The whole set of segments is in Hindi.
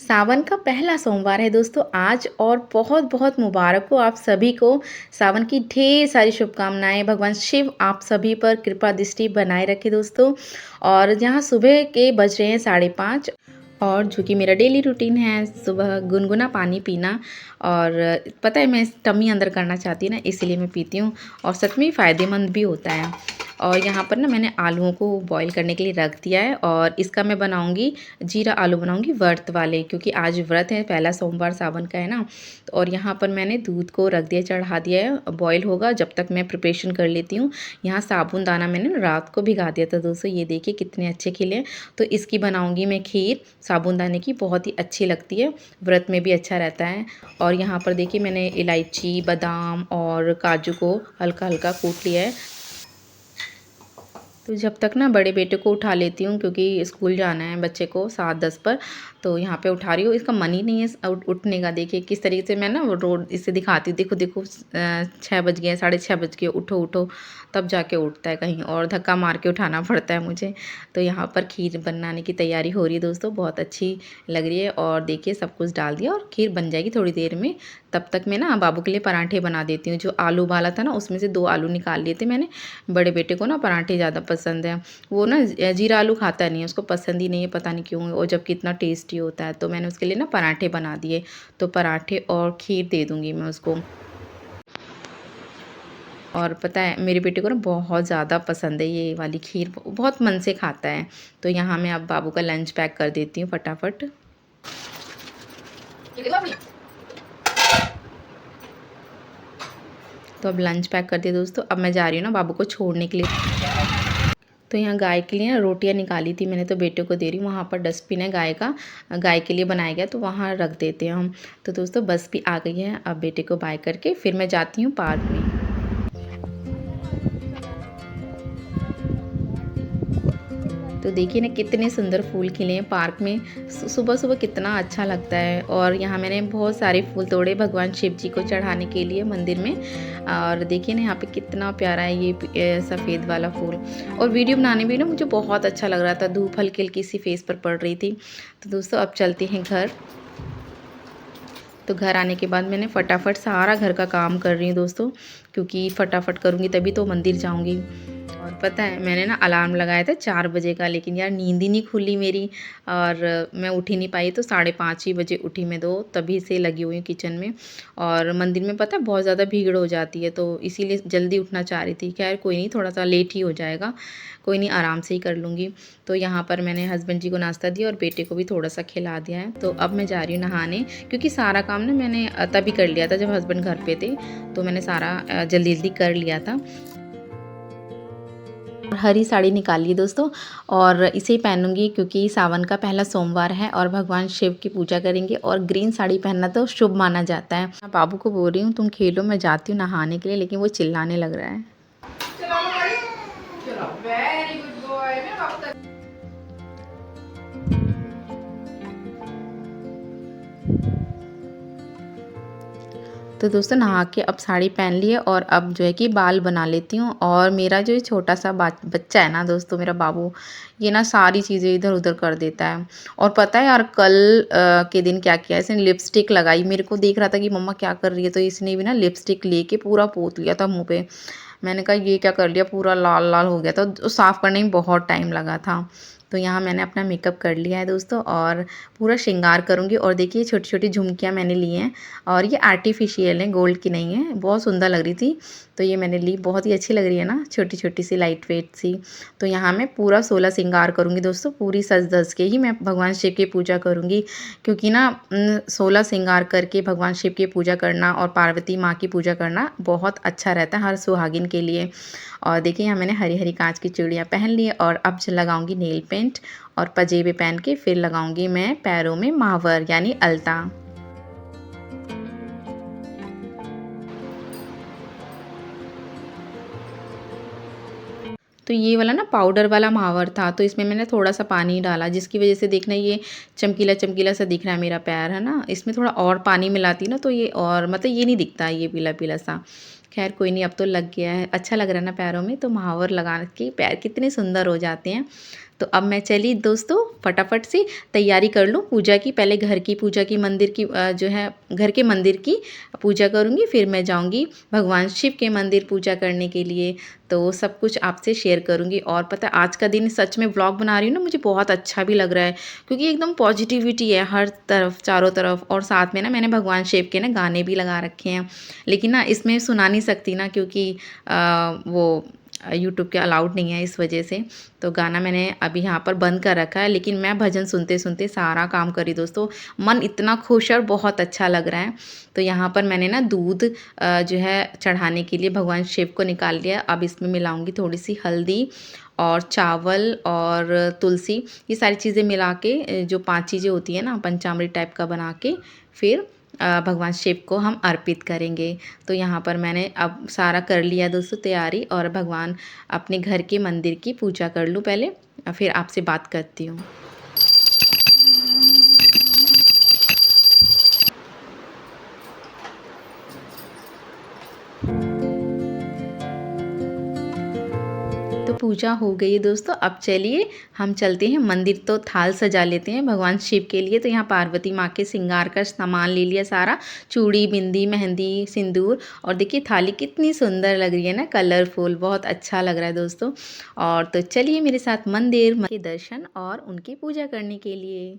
सावन का पहला सोमवार है दोस्तों आज और बहुत-बहुत मुबारक हो आप सभी को। सावन की ढेर सारी शुभकामनाएँ। भगवान शिव आप सभी पर कृपा दृष्टि बनाए रखे दोस्तों। और जहाँ सुबह के बज रहे हैं 5:30 और जो कि मेरा डेली रूटीन है सुबह गुनगुना पानी पीना। और पता है मैं टमी अंदर करना चाहती हूँ ना, इसीलिए मैं पीती हूँ और सच में फ़ायदेमंद भी होता है। और यहाँ पर ना मैंने आलूओं को बॉईल करने के लिए रख दिया है और इसका मैं बनाऊँगी जीरा आलू बनाऊँगी व्रत वाले, क्योंकि आज व्रत है, पहला सोमवार सावन का है ना। तो और यहाँ पर मैंने दूध को रख दिया, चढ़ा दिया है, बॉईल होगा जब तक मैं प्रिपरेशन कर लेती हूँ। यहाँ साबुन दाना मैंने ना रात को भिगा दिया था दोस्तों, ये देखिए कितने अच्छे खिले। तो इसकी बनाऊँगी मैं खीर साबुन दाने की, बहुत ही अच्छी लगती है, व्रत में भी अच्छा रहता है। और यहाँ पर देखिए मैंने इलायची बादाम और काजू को हल्का हल्का कूट लिया है। तो जब तक ना बड़े बेटे को उठा लेती हूँ, क्योंकि स्कूल जाना है बच्चे को 7:10 पर। तो यहाँ पे उठा रही हूँ, इसका मन ही नहीं है उठने का। देखिए किस तरीके से मैं ना वो रोड इसे दिखाती हूँ, देखो देखो 6 बज गए, 6:30 बज गए, उठो उठो, तब जाके उठता है कहीं और धक्का मार के उठाना पड़ता है मुझे। तो यहाँ पर खीर बनाने की तैयारी हो रही है दोस्तों, बहुत अच्छी लग रही है। और देखिए सब कुछ डाल दिया और खीर बन जाएगी थोड़ी देर में। तब तक मैं ना बाबू के लिए पराठे बना देती हूँ। जो आलू उबाला था ना उसमें से 2 आलू निकाल लिए थे मैंने। बड़े बेटे को ना पराठे ज़्यादा पसंद है, वो ना जीरा आलू खाता नहीं है, उसको पसंद ही नहीं है, पता नहीं क्यों, और जबकि इतना टेस्टी होता है। तो मैंने उसके लिए ना पराठे बना दिए। तो पराठे और खीर दे दूँगी मैं उसको। और पता है मेरे बेटे को ना बहुत ज़्यादा पसंद है ये वाली खीर, बहुत मन से खाता है। तो यहाँ मैं अब बाबू का लंच पैक कर देती हूँ फटाफट। तो अब लंच पैक कर दिया दोस्तों, अब मैं जा रही हूँ ना बाबू को छोड़ने के लिए। तो यहाँ गाय के लिए ना रोटियाँ निकाली थी मैंने, तो बेटे को दे रही हूँ। वहाँ पर डस्टबिन है गाय का, गाय के लिए बनाया गया, तो वहाँ रख देते हैं हम। तो दोस्तों बस भी आ गई है, अब बेटे को बाय करके फिर मैं जाती हूँ पार्क में। तो देखिए ना कितने सुंदर फूल खिले हैं पार्क में, सुबह सुबह कितना अच्छा लगता है। और यहाँ मैंने बहुत सारे फूल तोड़े भगवान शिव जी को चढ़ाने के लिए मंदिर में। और देखिए ना यहाँ पे कितना प्यारा है ये सफ़ेद वाला फूल। और वीडियो बनाने में ना मुझे बहुत अच्छा लग रहा था, धूप हल्की हल्की सी फेस पर पड़ रही थी। तो दोस्तों अब चलते हैं घर। तो घर आने के बाद मैंने फटाफट सारा घर का काम कर रही हूँ दोस्तों, क्योंकि फटाफट करूँगी तभी तो मंदिर जाऊँगी। और पता है मैंने ना अलार्म लगाया था 4 बजे का, लेकिन यार नींद ही नहीं खुली मेरी और मैं उठ ही नहीं पाई। तो 5:30 ही बजे उठी मैं, तो तभी से लगी हुई हूँ किचन में। और मंदिर में पता है बहुत ज़्यादा भीड़ हो जाती है, तो इसीलिए जल्दी उठना चाह रही थी। खैर कोई नहीं, थोड़ा सा लेट ही हो जाएगा, कोई नहीं, आराम से ही कर लूँगी। तो यहाँ पर मैंने हस्बैंड जी को नाश्ता दिया और बेटे को भी थोड़ा सा खिला दिया है। तो अब मैं जा रही हूँ नहाने, क्योंकि सारा काम ना मैंने तभी कर लिया था जब हस्बैंड घर पे थे। तो मैंने सारा जल्दी जल्दी कर लिया था। और हरी साड़ी निकाल ली दोस्तों, और इसे ही पहनूंगी क्योंकि सावन का पहला सोमवार है और भगवान शिव की पूजा करेंगे। और ग्रीन साड़ी पहनना तो शुभ माना जाता है। मैं बाबू को बोल रही हूँ तुम खेलो, मैं जाती हूँ नहाने के लिए, लेकिन वो चिल्लाने लग रहा है। चलो वेरी गुड बॉय। तो दोस्तों नहा के अब साड़ी पहन ली है और अब जो है कि बाल बना लेती हूँ। और मेरा जो छोटा सा बच्चा है ना दोस्तों, मेरा बाबू, ये ना सारी चीज़ें इधर उधर कर देता है। और पता है यार कल के दिन क्या किया, इसने लिपस्टिक लगाई, मेरे को देख रहा था कि मम्मा क्या कर रही है, तो इसने भी ना लिपस्टिक लेके पूरा पोत लिया था मुँह पे। मैंने कहा ये क्या कर लिया, पूरा लाल लाल हो गया था, तो साफ़ करने में बहुत टाइम लगा था। तो यहाँ मैंने अपना मेकअप कर लिया है दोस्तों और पूरा श्रृंगार करूँगी। और देखिए छोटी छोटी झुमकियाँ मैंने ली हैं, और ये आर्टिफिशियल है, गोल्ड की नहीं है, बहुत सुंदर लग रही थी। तो ये मैंने ली, बहुत ही अच्छी लग रही है ना, छोटी छोटी सी लाइट वेट सी। तो यहाँ मैं पूरा 16 श्रृंगार करूँगी दोस्तों, पूरी सज धज के ही मैं भगवान शिव की पूजा करूँगी। क्योंकि ना 16 श्रृंगार करके भगवान शिव की पूजा करना और पार्वती माँ की पूजा करना बहुत अच्छा रहता है हर सुहागिन के लिए। और देखिए यहाँ मैंने हरी हरी कांच की चूड़ियाँ पहन ली है, और अब लगाऊंगी नेल पेंट और पजेबे पहन के फिर लगाऊंगी मैं पैरों में महावर यानी अलता। तो ये वाला ना पाउडर वाला महावर था, तो इसमें मैंने थोड़ा सा पानी डाला, जिसकी वजह से देखना ये चमकीला चमकीला सा दिख रहा है मेरा पैर, है ना। इसमें थोड़ा और पानी मिलाती ना तो ये और मतलब ये नहीं दिखता ये पीला पीला सा। खैर कोई नहीं, अब तो लग गया है, अच्छा लग रहा है ना पैरों में, तो महावर लगा के पैर कितने सुंदर हो जाते हैं। तो अब मैं चली दोस्तों फटाफट से तैयारी कर लूँ पूजा की। पहले घर की पूजा की, मंदिर की जो है घर के मंदिर की पूजा करूँगी, फिर मैं जाऊँगी भगवान शिव के मंदिर पूजा करने के लिए। तो सब कुछ आपसे शेयर करूँगी। और पता है आज का दिन सच में व्लॉग बना रही हूँ ना, मुझे बहुत अच्छा भी लग रहा है क्योंकि एकदम पॉजिटिविटी है हर तरफ, चारों तरफ। और साथ में ना मैंने भगवान शिव के ना गाने भी लगा रखे हैं, लेकिन ना इसमें सुना नहीं सकती ना क्योंकि वो यूट्यूब के अलाउड नहीं है इस वजह से। तो गाना मैंने अभी यहाँ पर बंद कर रखा है, लेकिन मैं भजन सुनते सुनते सारा काम करी दोस्तों। मन इतना खुश और बहुत अच्छा लग रहा है। तो यहाँ पर मैंने ना दूध जो है चढ़ाने के लिए भगवान शिव को निकाल लिया। अब इसमें मिलाऊंगी थोड़ी सी हल्दी और चावल और तुलसी, ये सारी चीज़ें मिला के जो 5 चीज़ें होती है ना पंचामृत टाइप का बना के फिर भगवान शिव को हम अर्पित करेंगे। तो यहाँ पर मैंने अब सारा कर लिया दोस्तों तैयारी, और भगवान अपने घर के मंदिर की पूजा कर लूँ पहले, फिर आपसे बात करती हूँ। तो पूजा हो गई है दोस्तों। अब चलिए हम चलते हैं मंदिर, तो थाल सजा लेते हैं भगवान शिव के लिए। तो यहाँ पार्वती माँ के श्रृंगार का सामान ले लिया सारा, चूड़ी, बिंदी, मेहंदी, सिंदूर। और देखिए थाली कितनी सुंदर लग रही है ना, कलरफुल, बहुत अच्छा लग रहा है दोस्तों। और तो चलिए मेरे साथ मंदिर के दर्शन और उनकी पूजा करने के लिए।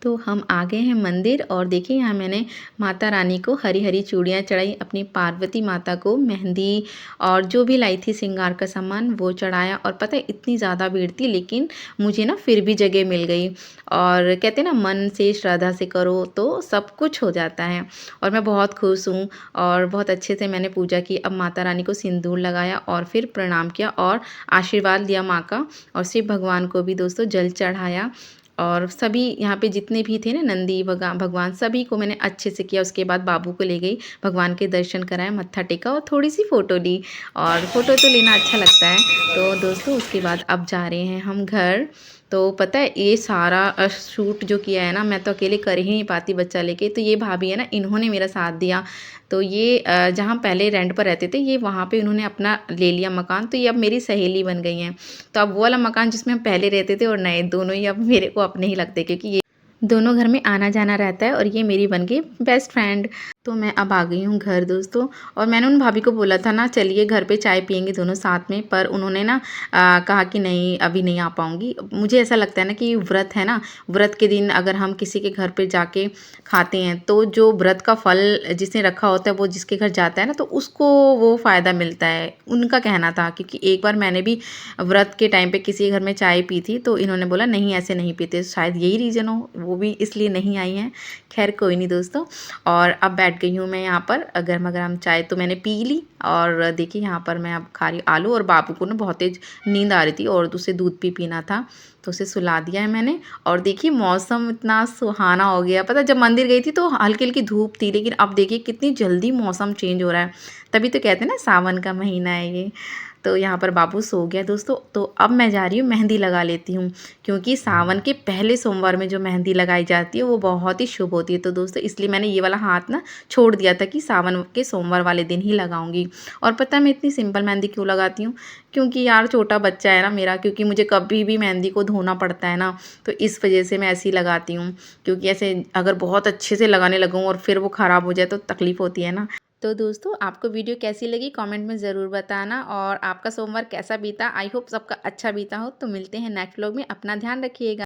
तो हम आ गए हैं मंदिर, और देखिए यहाँ मैंने माता रानी को हरी हरी चूड़ियाँ चढ़ाई, अपनी पार्वती माता को मेहंदी और जो भी लाई थी श्रृंगार का सामान वो चढ़ाया। और पता है इतनी ज़्यादा भीड़ थी, लेकिन मुझे ना फिर भी जगह मिल गई। और कहते हैं ना मन से श्रद्धा से करो तो सब कुछ हो जाता है। और मैं बहुत खुश हूँ और बहुत अच्छे से मैंने पूजा की। अब माता रानी को सिंदूर लगाया और फिर प्रणाम किया और आशीर्वाद लिया माँ का। और शिव भगवान को भी दोस्तों जल चढ़ाया। और सभी यहाँ पे जितने भी थे ना नंदी भगवान, सभी को मैंने अच्छे से किया। उसके बाद बाबू को ले गई, भगवान के दर्शन कराए, मत्था टेका और थोड़ी सी फ़ोटो ली। और फ़ोटो तो लेना अच्छा लगता है। तो दोस्तों उसके बाद अब जा रहे हैं हम घर। तो पता है ये सारा शूट जो किया है ना, मैं तो अकेले कर ही नहीं पाती बच्चा लेके। तो ये भाभी है ना, इन्होंने मेरा साथ दिया। तो ये जहाँ पहले रेंट पर रहते थे, ये वहाँ पे उन्होंने अपना ले लिया मकान। तो ये अब मेरी सहेली बन गई हैं। तो अब वो वाला मकान जिसमें हम पहले रहते थे और नए दोनों ही अब मेरे को अपने ही लगते, क्योंकि ये दोनों घर में आना जाना रहता है। और ये मेरी बन गई बेस्ट फ्रेंड। तो मैं अब आ गई हूँ घर दोस्तों। और मैंने उन भाभी को बोला था ना चलिए घर पे चाय पियेंगे दोनों साथ में, पर उन्होंने ना कहा कि नहीं अभी नहीं आ पाऊँगी। मुझे ऐसा लगता है ना कि व्रत है ना, व्रत के दिन अगर हम किसी के घर पे जाके खाते हैं तो जो व्रत का फल जिसने रखा होता है वो जिसके घर जाता है ना, तो उसको वो फ़ायदा मिलता है, उनका कहना था। क्योंकि एक बार मैंने भी व्रत के टाइम पे किसी के घर में चाय पी थी, तो इन्होंने बोला नहीं ऐसे नहीं पीते, शायद यही रीज़न हो, वो भी इसलिए नहीं आई हैं। खैर कोई नहीं दोस्तों। और अब बैठ गई हूँ मैं यहाँ पर, गर्मा गर्म चाय तो मैंने पी ली। और देखिए यहाँ पर मैं अब खा रही आलू, और बाबू को ना बहुत तेज नींद आ रही थी और उसे दूध भी पीना था, तो उसे सुला दिया है मैंने। और देखिए मौसम इतना सुहाना हो गया। पता जब मंदिर गई थी तो हल्की हल्की धूप थी, लेकिन अब देखिए कितनी जल्दी मौसम चेंज हो रहा है। तभी तो कहते हैं ना सावन का महीना है ये। तो यहाँ पर बाबू सो गया दोस्तों। तो अब मैं जा रही हूँ मेहंदी लगा लेती हूँ, क्योंकि सावन के पहले सोमवार में जो मेहंदी लगाई जाती है वो बहुत ही शुभ होती है। तो दोस्तों इसलिए मैंने ये वाला हाथ ना छोड़ दिया था कि सावन के सोमवार वाले दिन ही लगाऊंगी। और पता है मैं इतनी सिंपल मेहंदी क्यों लगाती हूँ, क्योंकि यार छोटा बच्चा है ना मेरा, क्योंकि मुझे कभी भी मेहंदी को धोना पड़ता है ना, तो इस वजह से मैं ऐसे ही लगाती हूँ। क्योंकि ऐसे अगर बहुत अच्छे से लगाने लगूँ और फिर वो ख़राब हो जाए तो तकलीफ़ होती है ना। तो दोस्तों आपको वीडियो कैसी लगी कमेंट में ज़रूर बताना, और आपका सोमवार कैसा बीता। आई होप सबका अच्छा बीता हो। तो मिलते हैं नेक्स्ट व्लॉग में, अपना ध्यान रखिएगा।